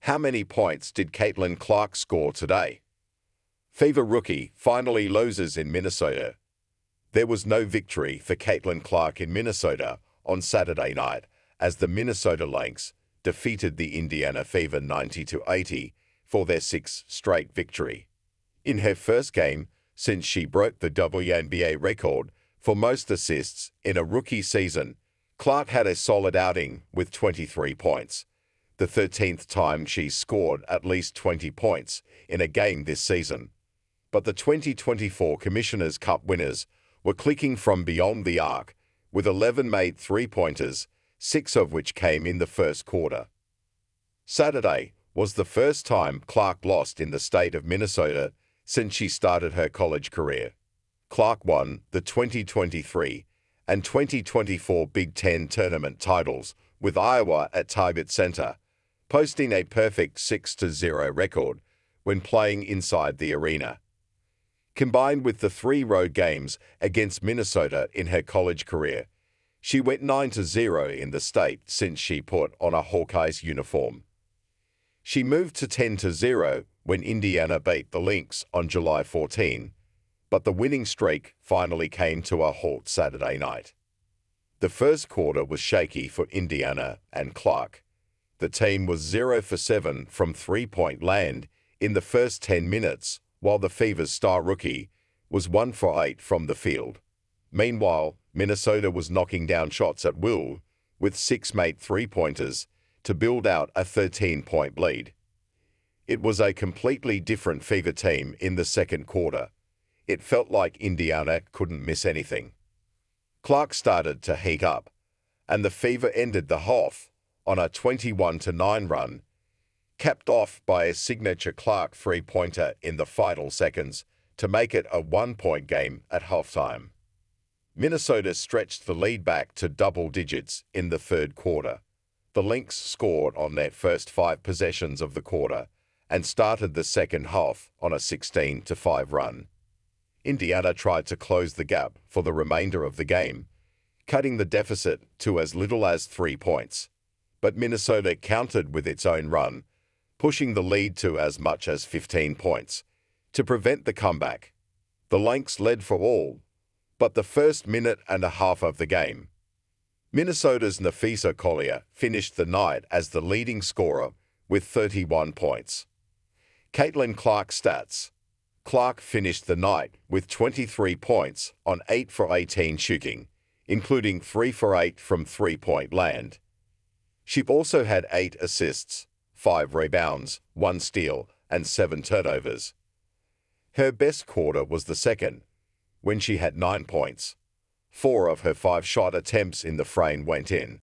How many points did Caitlin Clark score today? Fever rookie finally loses in Minnesota. There was no victory for Caitlin Clark in Minnesota on Saturday night as the Minnesota Lynx defeated the Indiana Fever 90-80 for their sixth straight victory. In her first game since she broke the WNBA record for most assists in a rookie season, Clark had a solid outing with 23 points, the 13th time she's scored at least 20 points in a game this season. But the 2024 Commissioner's Cup winners were clicking from beyond the arc, with 11 made three-pointers, 6 of which came in the first quarter. Saturday was the first time Clark lost in the state of Minnesota since she started her college career. Clark won the 2023 and 2024 Big Ten tournament titles with Iowa at Target Center, posting a perfect 6-0 record when playing inside the arena. Combined with the 3 road games against Minnesota in her college career, she went 9-0 in the state since she put on a Hawkeyes uniform. She moved to 10-0 when Indiana beat the Lynx on July 14, but the winning streak finally came to a halt Saturday night. The first quarter was shaky for Indiana and Clark. The team was 0 for 7 from three-point land in the first 10 minutes, while the Fever's star rookie was 1 for 8 from the field. Meanwhile, Minnesota was knocking down shots at will, with 6 made three-pointers, to build out a 13-point lead. It was a completely different Fever team in the second quarter. It felt like Indiana couldn't miss anything. Clark started to heat up, and the Fever ended the half on a 21-9 run, capped off by a signature Clark three-pointer in the final seconds to make it a one-point game at halftime. Minnesota stretched the lead back to double digits in the third quarter. The Lynx scored on their first 5 possessions of the quarter and started the second half on a 16-5 run. Indiana tried to close the gap for the remainder of the game, cutting the deficit to as little as 3 points. But Minnesota countered with its own run, pushing the lead to as much as 15 points to prevent the comeback. The Lynx led for all but the first minute and a half of the game. Minnesota's Napheesa Collier finished the night as the leading scorer with 31 points. Caitlin Clark's stats. Clark finished the night with 23 points on 8 for 18 shooting, including 3 for 8 from three-point land. She also had 8 assists, 5 rebounds, 1 steal, and 7 turnovers. Her best quarter was the second, when she had 9 points. 4 of her 5 shot attempts in the frame went in.